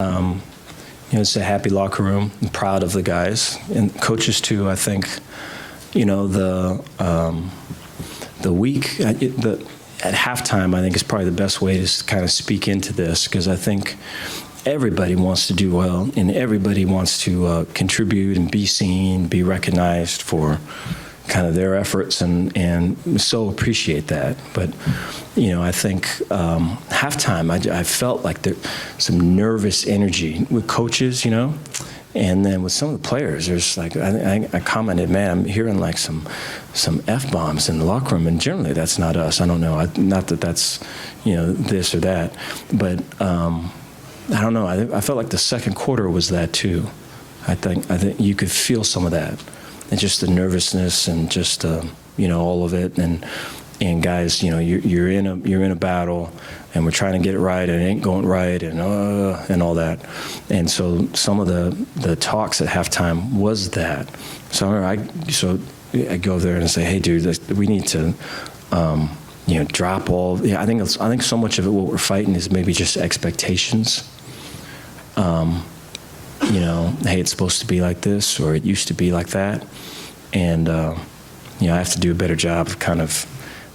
It's a happy locker room. I'm proud of the guys and coaches too. I think, the week at halftime, I think is probably the best way to kind of speak into this, because I think everybody wants to do well and everybody wants to contribute and be seen, be recognized for kind of their efforts, and so appreciate that. But I think halftime, I felt like there's some nervous energy with coaches, and then with some of the players, there's like I commented, man, I'm hearing like some F-bombs in the locker room, and generally that's not us. I don't know, not that that's this or that, but I don't know. I felt like the second quarter was that too. I think you could feel some of that. And just the nervousness and just all of it, and guys, you're in a battle, and we're trying to get it right, and it ain't going right, and all that, and so some of the talks at halftime was that. So I go there and say, hey, dude, we need to drop all. I think so much of it, what we're fighting is maybe just expectations. Hey, it's supposed to be like this, or it used to be like that. And, I have to do a better job of kind of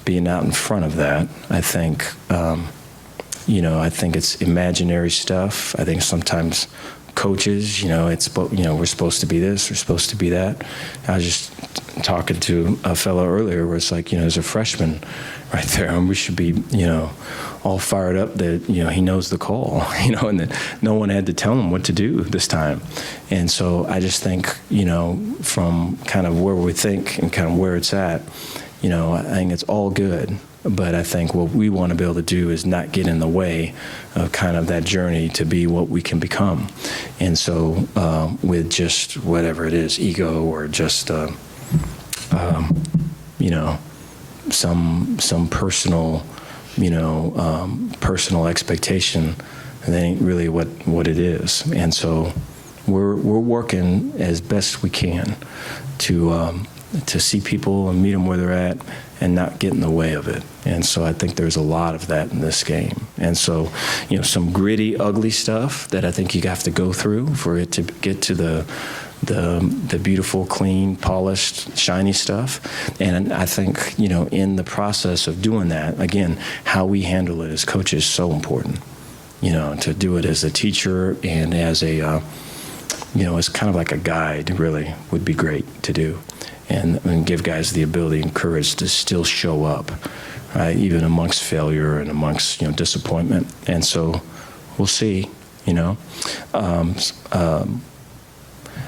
being out in front of that. I think, I think it's imaginary stuff. I think sometimes coaches, we're supposed to be this, we're supposed to be that. I was just talking to a fellow earlier where it's like, there's a freshman right there, and we should be, all fired up that, he knows the call, and that no one had to tell him what to do this time. And so I just think, from kind of where we think and kind of where it's at, I think it's all good. But I think what we want to be able to do is not get in the way of kind of that journey to be what we can become. And so with just whatever it is, ego, or just, some personal, personal expectation, that ain't really what it is. And so we're working as best we can to see people and meet them where they're at and not get in the way of it. And so I think there's a lot of that in this game. And so, some gritty, ugly stuff that I think you have to go through for it to get to the beautiful, clean, polished, shiny stuff. And I think, in the process of doing that, again, how we handle it as coaches is so important. To do it as a teacher and as a, as kind of like a guide, really, would be great to do. And give guys the ability and courage to still show up, right, even amongst failure and amongst, disappointment. And so we'll see,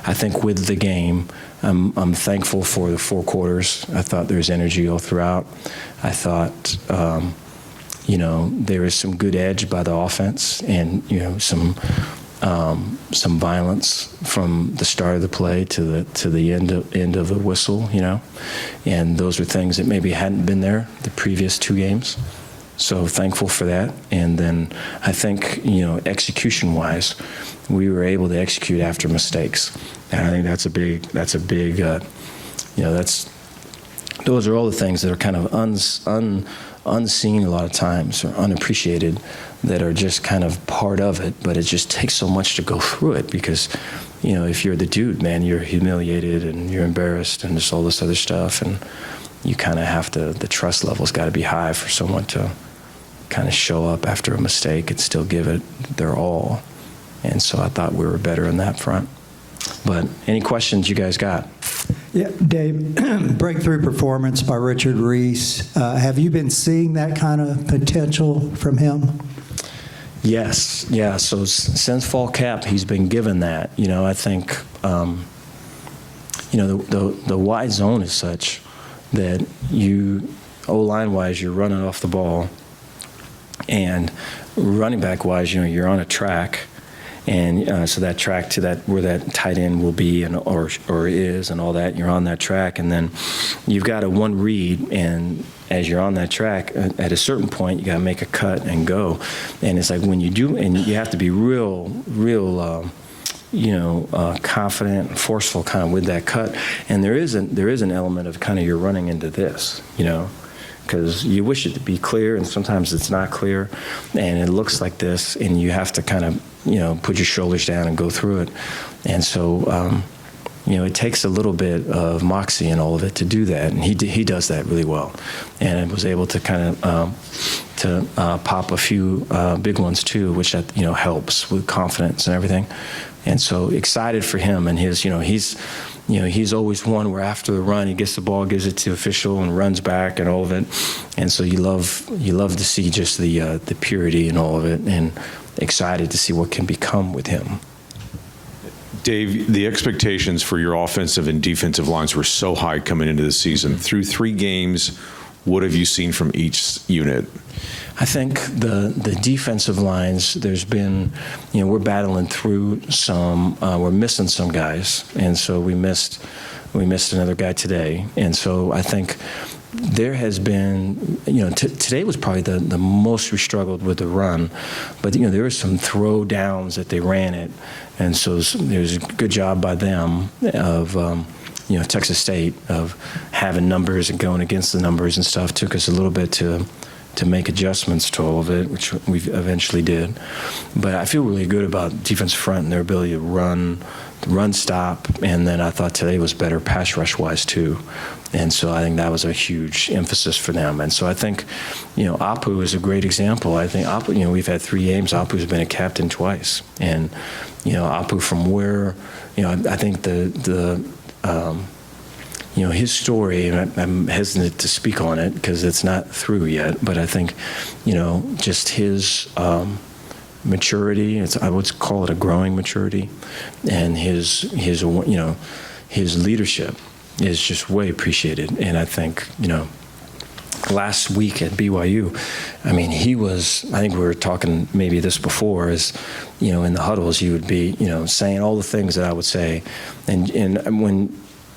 I think with the game, I'm thankful for the four quarters. I thought there was energy all throughout. I thought, there was some good edge by the offense, and some violence from the start of the play to the end of the whistle, and those are things that maybe hadn't been there the previous two games. So thankful for that. And then I think, execution-wise, we were able to execute after mistakes, and I think that's a big. Those are all the things that are kind of unseen a lot of times, or unappreciated, that are just kind of part of it, but it just takes so much to go through it, because, if you're the dude, man, you're humiliated and you're embarrassed and just all this other stuff, and you kind of have to, the trust level's got to be high for someone to kind of show up after a mistake and still give it their all. And so I thought we were better on that front. But any questions you guys got? Yeah, Dave, breakthrough performance by Richard Reese. Have you been seeing that kind of potential from him? Yes, yeah. So since fall camp, he's been given that. I think, the wide zone is such that O-line wise, you're running off the ball, and running back wise, you're on a track. And so that track to that where that tight end will be or is and all that, you're on that track, and then you've got a one read, and as you're on that track, at a certain point you got to make a cut and go. And it's like when you do, and you have to be real confident and forceful kind of with that cut. And there is an element of kind of you're running into this, because you wish it to be clear, and sometimes it's not clear, and it looks like this, and you have to kind of put your shoulders down and go through it. And so, it takes a little bit of moxie and all of it to do that, and he does that really well, and was able to kind of pop a few big ones too, which helps with confidence and everything. And so excited for him and his, he's always one where after the run he gets the ball, gives it to the official, and runs back and all of it, and so you love to see just the purity and all of it, and excited to see what can become with him. Dave, the expectations for your offensive and defensive lines were so high coming into the season. Through 3 games, what have you seen from each unit? I think the defensive lines, there's been, we're battling through some, we're missing some guys, and so we missed another guy today, and so I think there has been, today was probably the most we struggled with the run, but there were some throw downs that they ran it, and so there's a good job by them of Texas State of having numbers and going against the numbers and stuff. Took us a little bit to make adjustments to all of it, which we eventually did. But I feel really good about defensive front and their ability to run, stop, and then I thought today was better pass rush-wise too. And so I think that was a huge emphasis for them. And so I think, Apu is a great example. I think Apu, we've had 3 games. Apu's been a captain twice. And, Apu from where, I think his story, and I'm hesitant to speak on it because it's not through yet, but I think, just his maturity, I would call it a growing maturity, and his leadership is just way appreciated. And I think, last week at BYU, I think we were talking maybe this before, is, in the huddles, he would be, saying all the things that I would say. And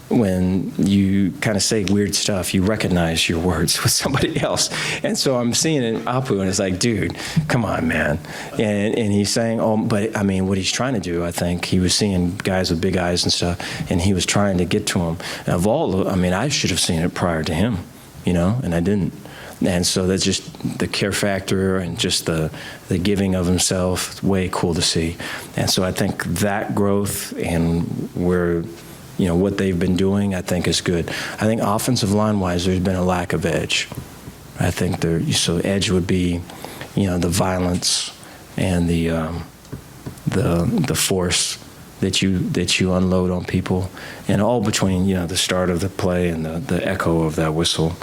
when you kind of say weird stuff, you recognize your words with somebody else. And so I'm seeing it in Apu, and it's like, dude, come on, man. And he's saying, but what he's trying to do, I think, he was seeing guys with big eyes and stuff, and he was trying to get to them. And I should have seen it prior to him, and I didn't. And so that's just the care factor and just the giving of himself, way cool to see. And so I think that growth and what they've been doing, I think is good. I think offensive line-wise, there's been a lack of edge. I think so edge would be, the violence and the force that you unload on people, and all between, the start of the play and the echo of that whistle.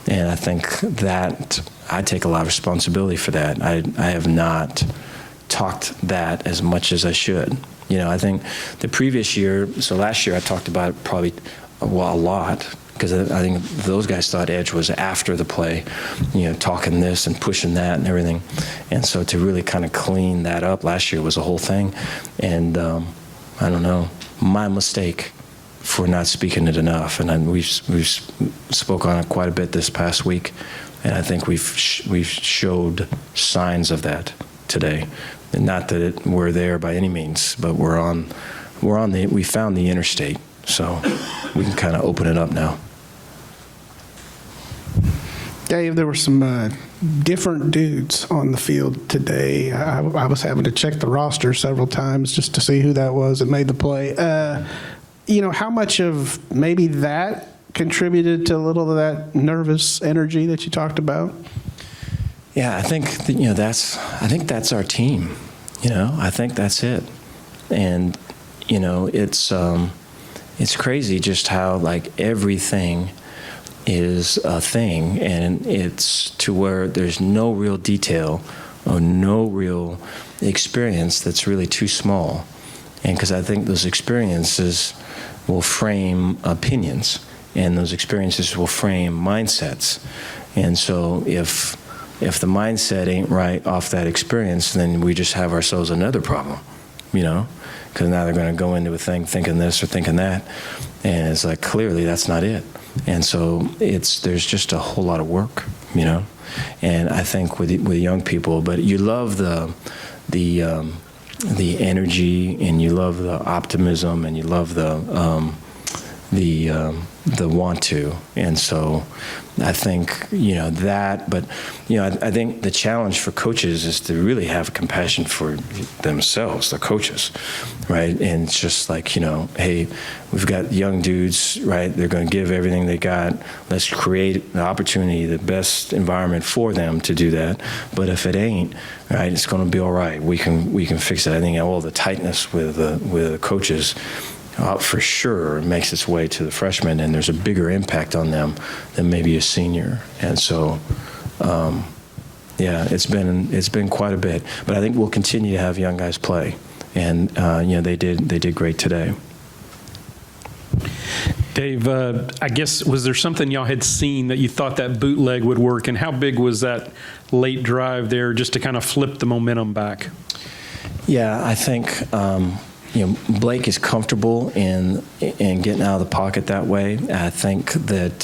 And I think that I take a lot of responsibility for that. I have not talked that as much as I should. I think the previous year, so last year I talked about it probably a lot, because I think those guys thought edge was after the play, talking this and pushing that and everything. And so to really kind of clean that up last year was a whole thing. And I don't know, my mistake for not speaking it enough. And we've spoke on it quite a bit this past week, and I think we've showed signs of that today. And not that we're there by any means, but we found the interstate, so we can kind of open it up now. Dave, there were some different dudes on the field today. I was having to check the roster several times just to see who that was that made the play. How much of maybe that contributed to a little of that nervous energy that you talked about? Yeah, I think that's our team. I think that's it. And it's crazy just how everything is a thing, and it's to where there's no real detail or no real experience that's really too small. And because I think those experiences will frame opinions, and those experiences will frame mindsets. And so if the mindset ain't right off that experience, then we just have ourselves another problem, because now they're going to go into a thing thinking this or thinking that, and it's like, clearly that's not it. And so there's just a whole lot of work, and I think with young people, but you love the energy, and you love the optimism, and you love the want to. And so I think, that, but, I think the challenge for coaches is to really have compassion for themselves, the coaches, right? And it's just like, hey, we've got young dudes, right? They're going to give everything they got. Let's create the opportunity, the best environment for them to do that. But if it ain't, right, it's going to be all right. We can fix it. I think all the tightness with the coaches, for sure, makes its way to the freshmen, and there's a bigger impact on them than maybe a senior. And so, it's been quite a bit. But I think we'll continue to have young guys play, and they did great today. Dave, I guess, was there something y'all had seen that you thought that bootleg would work, and how big was that late drive there just to kind of flip the momentum back? Yeah, I think Blake is comfortable in getting out of the pocket that way. I think that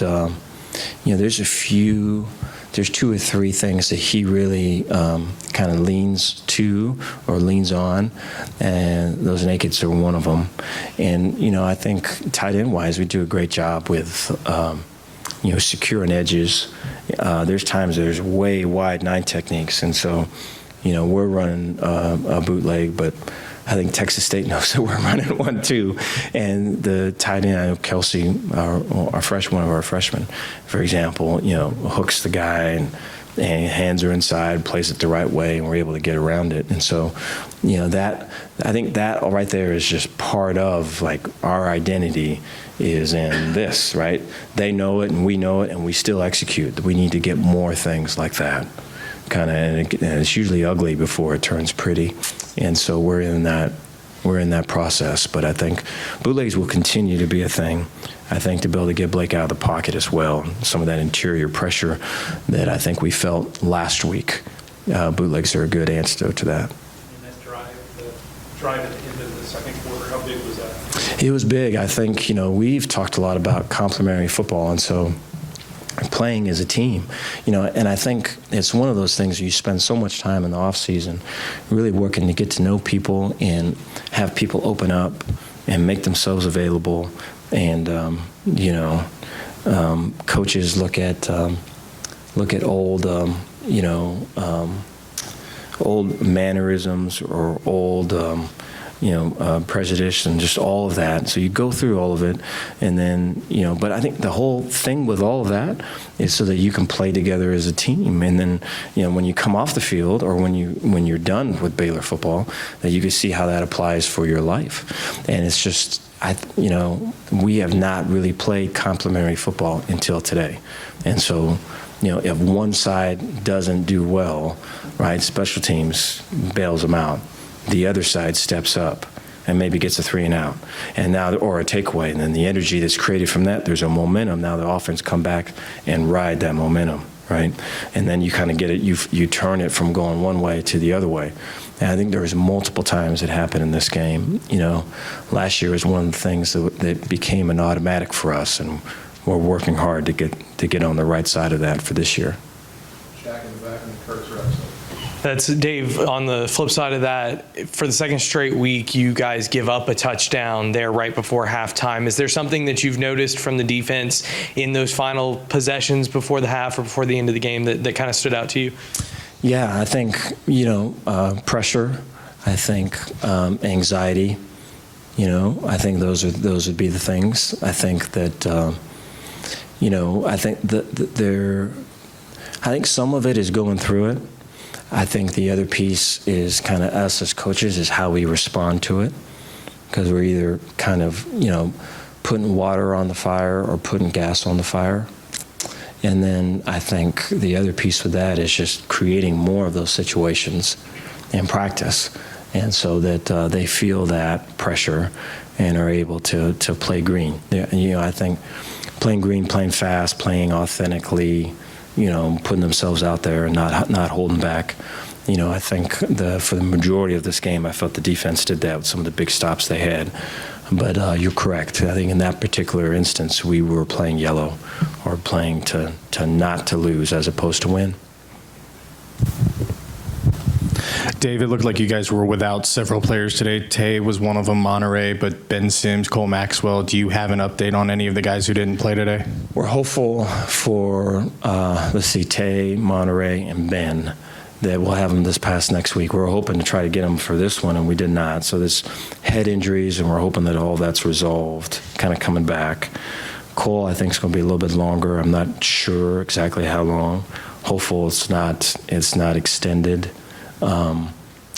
there's two or three things that he really kind of leans to or leans on, and those nakeds are one of them. And I think tight end wise, we do a great job with securing edges. There's times there's way wide 9 techniques, and so we're running a bootleg, but I think Texas State knows that we're running one too. And the tight end, I know Kelsey, one of our freshmen, for example, hooks the guy and hands are inside, plays it the right way, and we're able to get around it. And so, I think that right there is just part of like our identity is in this, right? They know it and we know it, and we still execute. We need to get more things like that. And it's usually ugly before it turns pretty, and so we're in that process. But I think bootlegs will continue to be a thing. I think to be able to get Blake out of the pocket as well, some of that interior pressure that I think we felt last week, bootlegs are a good antidote to that. And that drive at the end of the second quarter, how big was that? It was big. I think we've talked a lot about complementary football, and so playing as a team, and I think it's one of those things you spend so much time in the off season really working to get to know people and have people open up and make themselves available, and coaches look at old old mannerisms or old prejudice and just all of that. So you go through all of it, and then, but I think the whole thing with all of that is so that you can play together as a team. And then, when you come off the field or when you're done with Baylor football, that you can see how that applies for your life. And it's just, we have not really played complementary football until today. And so, if one side doesn't do well, right, special teams bails them out. The other side steps up and maybe gets a 3 and out, and now or a takeaway, and then the energy that's created from that, there's a momentum. Now the offense come back and ride that momentum, right? And then you kind of get it. You turn it from going one way to the other way. And I think there was multiple times it happened in this game. Last year was one of the things that became an automatic for us, and we're working hard to get on the right side of that for this year. Shaq in the back and Kurt's right. That's Dave. On the flip side of that, for the second straight week, you guys give up a touchdown there right before halftime. Is there something that you've noticed from the defense in those final possessions before the half or before the end of the game that kind of stood out to you? Yeah, I think, pressure. I think anxiety. I think those would be the things. I think that, I think some of it is going through it. I think the other piece is kind of us as coaches is how we respond to it, because we're either kind of, putting water on the fire or putting gas on the fire. And then I think the other piece with that is just creating more of those situations in practice, and so that they feel that pressure and are able to play green. I think playing green, playing fast, playing authentically, putting themselves out there and not holding back. I think for the majority of this game, I felt the defense did that with some of the big stops they had. But you're correct. I think in that particular instance, we were playing yellow or playing to not to lose as opposed to win. Dave, it looked like you guys were without several players today. Tay was one of them, Monterey, but Ben Sims, Cole Maxwell. Do you have an update on any of the guys who didn't play today? We're hopeful for, Tay, Monterey, and Ben, that we'll have them this past next week. We're hoping to try to get them for this one, and we did not. So there's head injuries, and we're hoping that all that's resolved, kind of coming back. Cole, I think, is going to be a little bit longer. I'm not sure exactly how long. Hopeful it's not extended.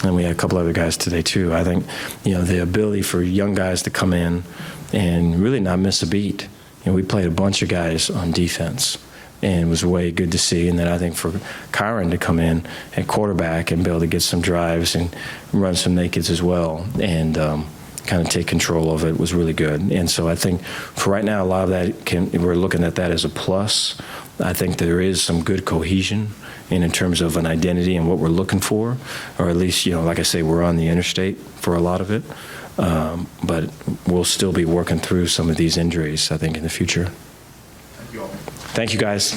And we had a couple other guys today too. I think, the ability for young guys to come in and really not miss a beat. We played a bunch of guys on defense, and it was way good to see. And then I think for Kyron to come in at quarterback and be able to get some drives and run some nakeds as well, and kind of take control of it was really good. And so I think for right now, a lot of that we're looking at that as a plus. I think there is some good cohesion in terms of an identity and what we're looking for, or at least, like I say, we're on the interstate for a lot of it. But we'll still be working through some of these injuries, I think, in the future. Thank you all. Thank you, guys.